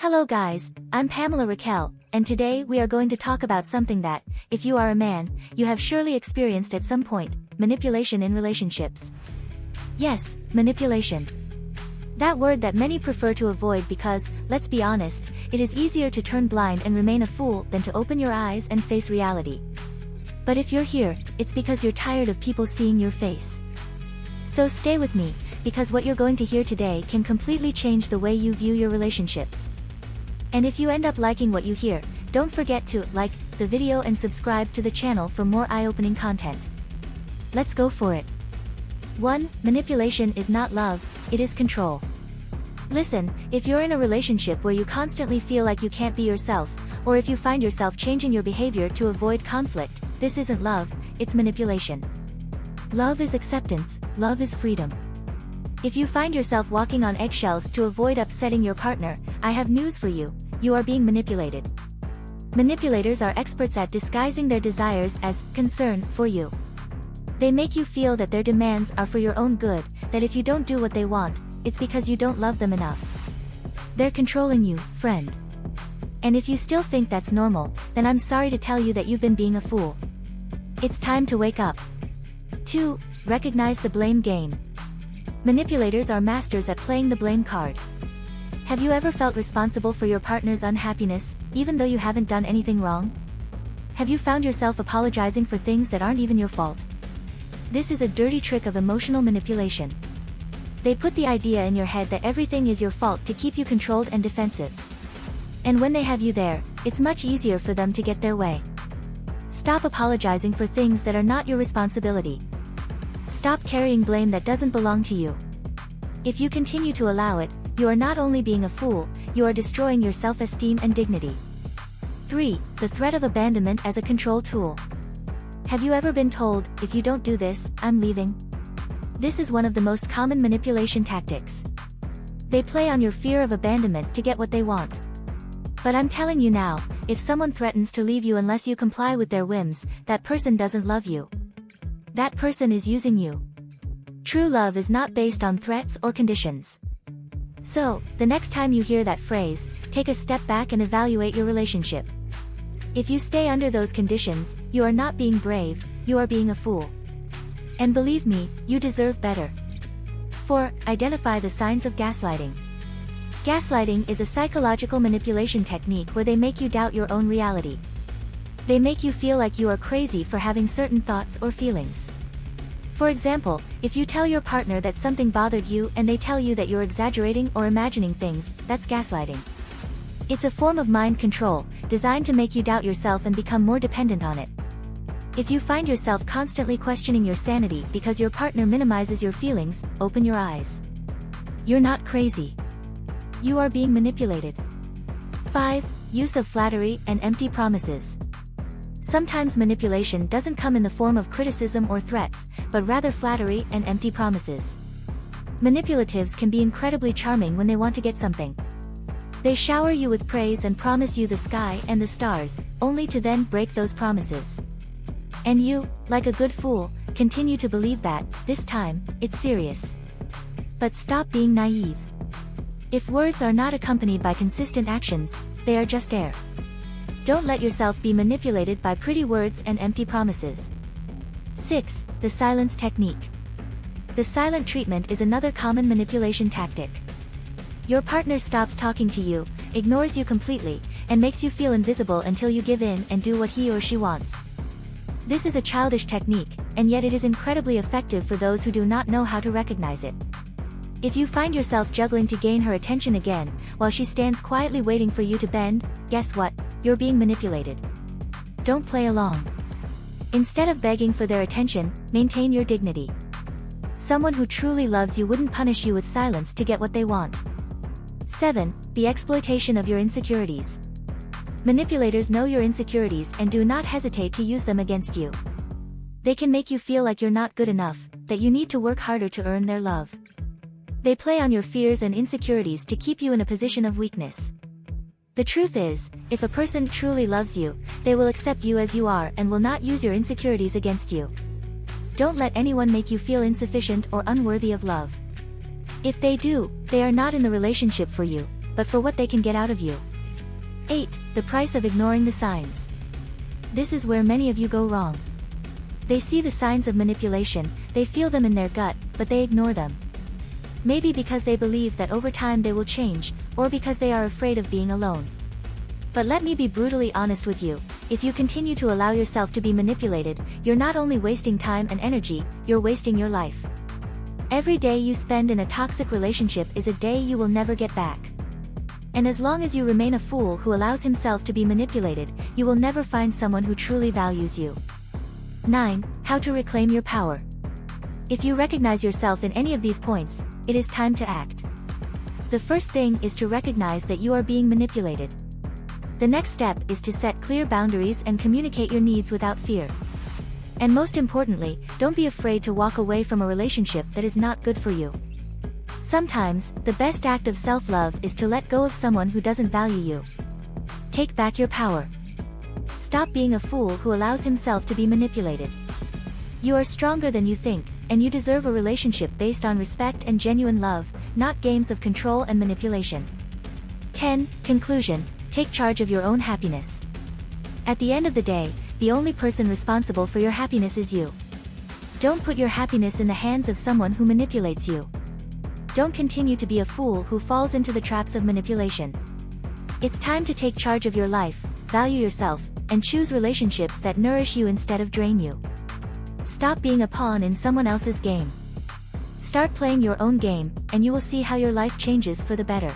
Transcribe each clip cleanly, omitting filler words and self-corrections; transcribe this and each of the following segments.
Hello guys, I'm Pamela Raquel, and today we are going to talk about something that, if you are a man, you have surely experienced at some point: manipulation in relationships. Yes, manipulation. That word that many prefer to avoid because, let's be honest, it is easier to turn blind and remain a fool than to open your eyes and face reality. But if you're here, it's because you're tired of people seeing your face. So stay with me, because what you're going to hear today can completely change the way you view your relationships. And if you end up liking what you hear, don't forget to like the video and subscribe to the channel for more eye-opening content. Let's go for it. 1. Manipulation is not love, it is control. Listen, if you're in a relationship where you constantly feel like you can't be yourself, or if you find yourself changing your behavior to avoid conflict, this isn't love, it's manipulation. Love is acceptance, love is freedom. If you find yourself walking on eggshells to avoid upsetting your partner, I have news for you: you are being manipulated. Manipulators are experts at disguising their desires as concern for you. They make you feel that their demands are for your own good, that if you don't do what they want, it's because you don't love them enough. They're controlling you, friend. And if you still think that's normal, then I'm sorry to tell you that you've been being a fool. It's time to wake up. 2. Recognize the blame game. Manipulators are masters at playing the blame card. Have you ever felt responsible for your partner's unhappiness, even though you haven't done anything wrong? Have you found yourself apologizing for things that aren't even your fault? This is a dirty trick of emotional manipulation. They put the idea in your head that everything is your fault to keep you controlled and defensive. And when they have you there, it's much easier for them to get their way. Stop apologizing for things that are not your responsibility. Stop carrying blame that doesn't belong to you. If you continue to allow it, you are not only being a fool, you are destroying your self-esteem and dignity. 3. The threat of abandonment as a control tool. Have you ever been told, if you don't do this, I'm leaving? This is one of the most common manipulation tactics. They play on your fear of abandonment to get what they want. But I'm telling you now, if someone threatens to leave you unless you comply with their whims, that person doesn't love you. That person is using you. True love is not based on threats or conditions. So, the next time you hear that phrase, take a step back and evaluate your relationship. If you stay under those conditions, you are not being brave, you are being a fool. And believe me, you deserve better. 4. Identify the signs of gaslighting. Gaslighting is a psychological manipulation technique where they make you doubt your own reality. They make you feel like you are crazy for having certain thoughts or feelings. For example, if you tell your partner that something bothered you and they tell you that you're exaggerating or imagining things, that's gaslighting. It's a form of mind control, designed to make you doubt yourself and become more dependent on it. If you find yourself constantly questioning your sanity because your partner minimizes your feelings, open your eyes. You're not crazy. You are being manipulated. 5. Use of flattery and empty promises. Sometimes manipulation doesn't come in the form of criticism or threats, but rather flattery and empty promises. Manipulatives can be incredibly charming when they want to get something. They shower you with praise and promise you the sky and the stars, only to then break those promises. And you, like a good fool, continue to believe that, this time, it's serious. But stop being naive. If words are not accompanied by consistent actions, they are just air. Don't let yourself be manipulated by pretty words and empty promises. 6. The silence technique. The silent treatment is another common manipulation tactic. Your partner stops talking to you, ignores you completely, and makes you feel invisible until you give in and do what he or she wants. This is a childish technique, and yet it is incredibly effective for those who do not know how to recognize it. If you find yourself juggling to gain her attention again, while she stands quietly waiting for you to bend, guess what? You're being manipulated. Don't play along. Instead of begging for their attention, maintain your dignity. Someone who truly loves you wouldn't punish you with silence to get what they want. 7. The exploitation of your insecurities. Manipulators know your insecurities and do not hesitate to use them against you. They can make you feel like you're not good enough, that you need to work harder to earn their love. They play on your fears and insecurities to keep you in a position of weakness. The truth is, if a person truly loves you, they will accept you as you are and will not use your insecurities against you. Don't let anyone make you feel insufficient or unworthy of love. If they do, they are not in the relationship for you, but for what they can get out of you. 8. The price of ignoring the signs. This is where many of you go wrong. They see the signs of manipulation, they feel them in their gut, but they ignore them. Maybe because they believe that over time they will change, or because they are afraid of being alone. But let me be brutally honest with you, if you continue to allow yourself to be manipulated, you're not only wasting time and energy, you're wasting your life. Every day you spend in a toxic relationship is a day you will never get back. And as long as you remain a fool who allows himself to be manipulated, you will never find someone who truly values you. 9. How to reclaim your power. If you recognize yourself in any of these points, it is time to act. The first thing is to recognize that you are being manipulated. The next step is to set clear boundaries and communicate your needs without fear. And most importantly, don't be afraid to walk away from a relationship that is not good for you. Sometimes, the best act of self-love is to let go of someone who doesn't value you. Take back your power. Stop being a fool who allows himself to be manipulated. You are stronger than you think, and you deserve a relationship based on respect and genuine love, not games of control and manipulation. 10. Conclusion. Take charge of your own happiness. At the end of the day, the only person responsible for your happiness is you. Don't put your happiness in the hands of someone who manipulates you. Don't continue to be a fool who falls into the traps of manipulation. It's time to take charge of your life, value yourself, and choose relationships that nourish you instead of drain you. Stop being a pawn in someone else's game. Start playing your own game, and you will see how your life changes for the better.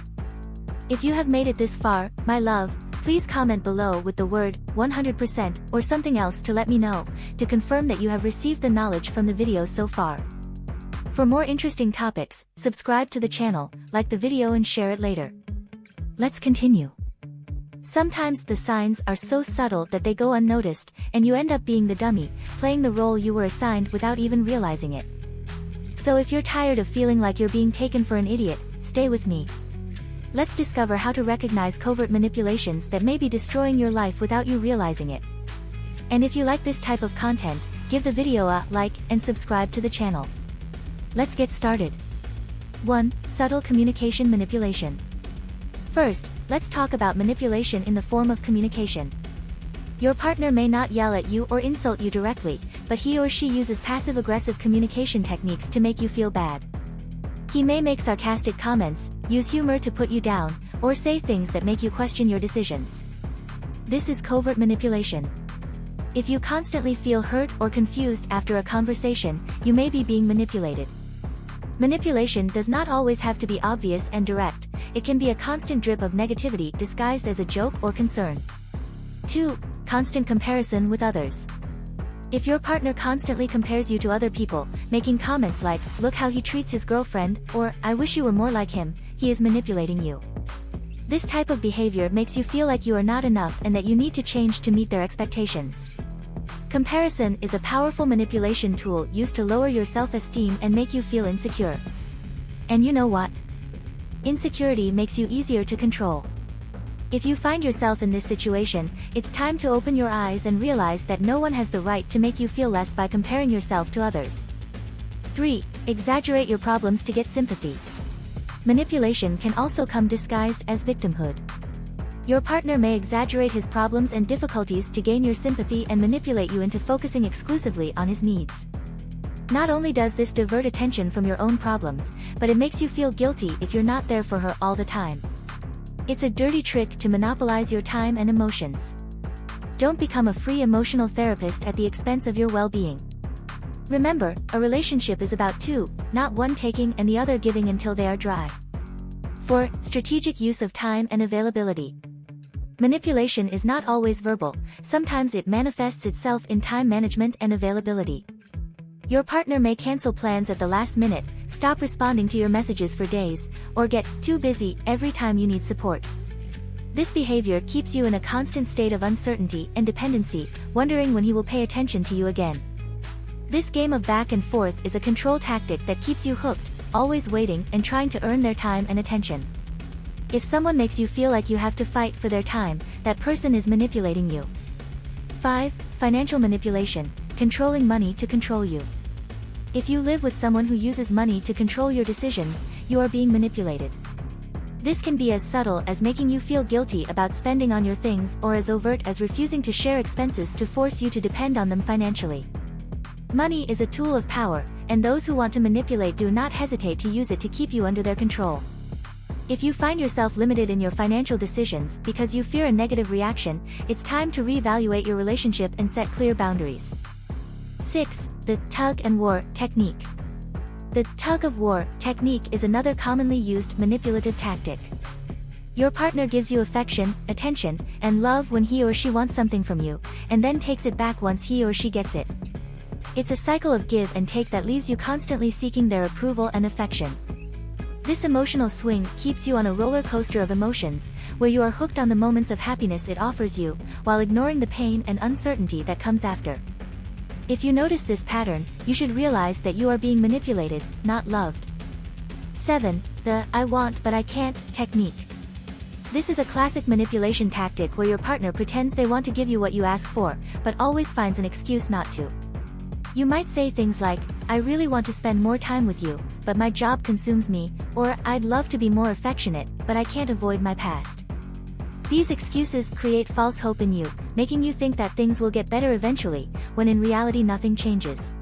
If you have made it this far, my love, please comment below with the word 100% or something else to let me know, to confirm that you have received the knowledge from the video so far. For more interesting topics, subscribe to the channel, like the video and share it later. Let's continue. Sometimes the signs are so subtle that they go unnoticed, and you end up being the dummy, playing the role you were assigned without even realizing it. So if you're tired of feeling like you're being taken for an idiot, stay with me. Let's discover how to recognize covert manipulations that may be destroying your life without you realizing it. And if you like this type of content, give the video a like and subscribe to the channel. Let's get started. 1. Subtle communication manipulation. First, let's talk about manipulation in the form of communication. Your partner may not yell at you or insult you directly, but he or she uses passive-aggressive communication techniques to make you feel bad. He may make sarcastic comments, use humor to put you down, or say things that make you question your decisions. This is covert manipulation. If you constantly feel hurt or confused after a conversation, you may be being manipulated. Manipulation does not always have to be obvious and direct, it can be a constant drip of negativity disguised as a joke or concern. 2. Constant comparison with others. If your partner constantly compares you to other people, making comments like, "Look how he treats his girlfriend," or "I wish you were more like him," he is manipulating you. This type of behavior makes you feel like you are not enough and that you need to change to meet their expectations. Comparison is a powerful manipulation tool used to lower your self-esteem and make you feel insecure. And you know what? Insecurity makes you easier to control. If you find yourself in this situation, it's time to open your eyes and realize that no one has the right to make you feel less by comparing yourself to others. 3. Exaggerate your problems to get sympathy. Manipulation can also come disguised as victimhood. Your partner may exaggerate his problems and difficulties to gain your sympathy and manipulate you into focusing exclusively on his needs. Not only does this divert attention from your own problems, but it makes you feel guilty if you're not there for her all the time. It's a dirty trick to monopolize your time and emotions. Don't become a free emotional therapist at the expense of your well-being. Remember, a relationship is about two, not one taking and the other giving until they are dry. 4. Strategic use of time and availability. Manipulation is not always verbal, sometimes it manifests itself in time management and availability. Your partner may cancel plans at the last minute, stop responding to your messages for days, or get too busy every time you need support. This behavior keeps you in a constant state of uncertainty and dependency, wondering when he will pay attention to you again. This game of back and forth is a control tactic that keeps you hooked, always waiting and trying to earn their time and attention. If someone makes you feel like you have to fight for their time, that person is manipulating you. 5. Financial manipulation, controlling money to control you. If you live with someone who uses money to control your decisions, you are being manipulated. This can be as subtle as making you feel guilty about spending on your things or as overt as refusing to share expenses to force you to depend on them financially. Money is a tool of power, and those who want to manipulate do not hesitate to use it to keep you under their control. If you find yourself limited in your financial decisions because you fear a negative reaction, it's time to reevaluate your relationship and set clear boundaries. 6. The tug-and-war technique. The tug-of-war technique is another commonly used manipulative tactic. Your partner gives you affection, attention, and love when he or she wants something from you, and then takes it back once he or she gets it. It's a cycle of give and take that leaves you constantly seeking their approval and affection. This emotional swing keeps you on a roller coaster of emotions, where you are hooked on the moments of happiness it offers you, while ignoring the pain and uncertainty that comes after. If you notice this pattern, you should realize that you are being manipulated, not loved. 7. The I want but I can't technique. This is a classic manipulation tactic where your partner pretends they want to give you what you ask for, but always finds an excuse not to. You might say things like, "I really want to spend more time with you, but my job consumes me," or "I'd love to be more affectionate, but I can't avoid my past." These excuses create false hope in you, making you think that things will get better eventually, when in reality nothing changes.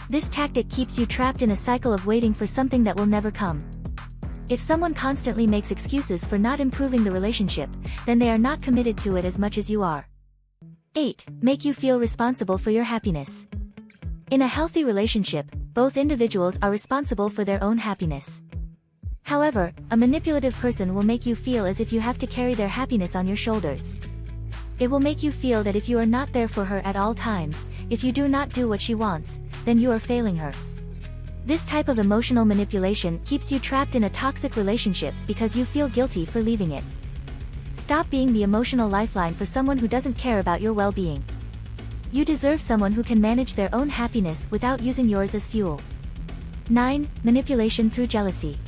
This tactic keeps you trapped in a cycle of waiting for something that will never come. If someone constantly makes excuses for not improving the relationship, then they are not committed to it as much as you are. 8. Make you feel responsible for your happiness. In a healthy relationship, both individuals are responsible for their own happiness. However, a manipulative person will make you feel as if you have to carry their happiness on your shoulders. It will make you feel that if you are not there for her at all times, if you do not do what she wants, then you are failing her. This type of emotional manipulation keeps you trapped in a toxic relationship because you feel guilty for leaving it. Stop being the emotional lifeline for someone who doesn't care about your well-being. You deserve someone who can manage their own happiness without using yours as fuel. 9. Manipulation through jealousy.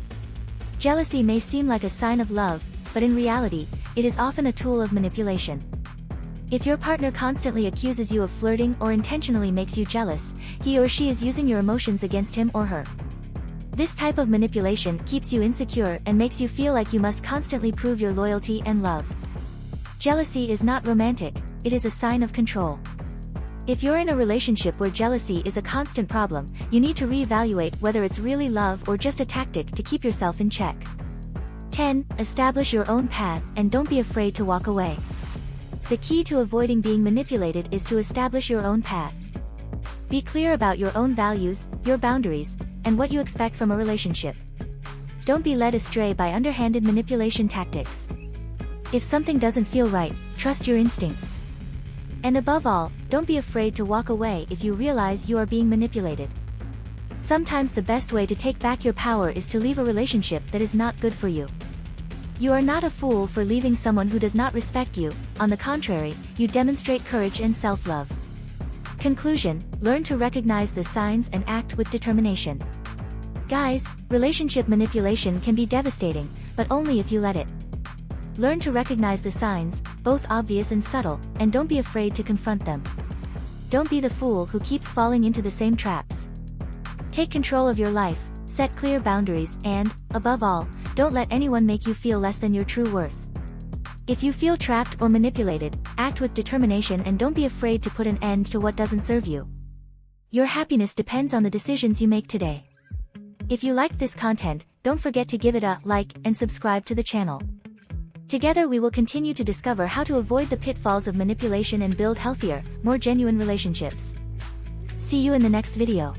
Jealousy may seem like a sign of love, but in reality, it is often a tool of manipulation. If your partner constantly accuses you of flirting or intentionally makes you jealous, he or she is using your emotions against him or her. This type of manipulation keeps you insecure and makes you feel like you must constantly prove your loyalty and love. Jealousy is not romantic, it is a sign of control. If you're in a relationship where jealousy is a constant problem, you need to reevaluate whether it's really love or just a tactic to keep yourself in check. 10. Establish your own path and don't be afraid to walk away. The key to avoiding being manipulated is to establish your own path. Be clear about your own values, your boundaries, and what you expect from a relationship. Don't be led astray by underhanded manipulation tactics. If something doesn't feel right, trust your instincts. And above all, don't be afraid to walk away if you realize you are being manipulated. Sometimes the best way to take back your power is to leave a relationship that is not good for you. You are not a fool for leaving someone who does not respect you, on the contrary, you demonstrate courage and self-love. Conclusion: learn to recognize the signs and act with determination. Guys, relationship manipulation can be devastating, but only if you let it. Learn to recognize the signs, both obvious and subtle, and don't be afraid to confront them. Don't be the fool who keeps falling into the same traps. Take control of your life, set clear boundaries, and, above all, don't let anyone make you feel less than your true worth. If you feel trapped or manipulated, act with determination and don't be afraid to put an end to what doesn't serve you. Your happiness depends on the decisions you make today. If you liked this content, don't forget to give it a like and subscribe to the channel. Together we will continue to discover how to avoid the pitfalls of manipulation and build healthier, more genuine relationships. See you in the next video.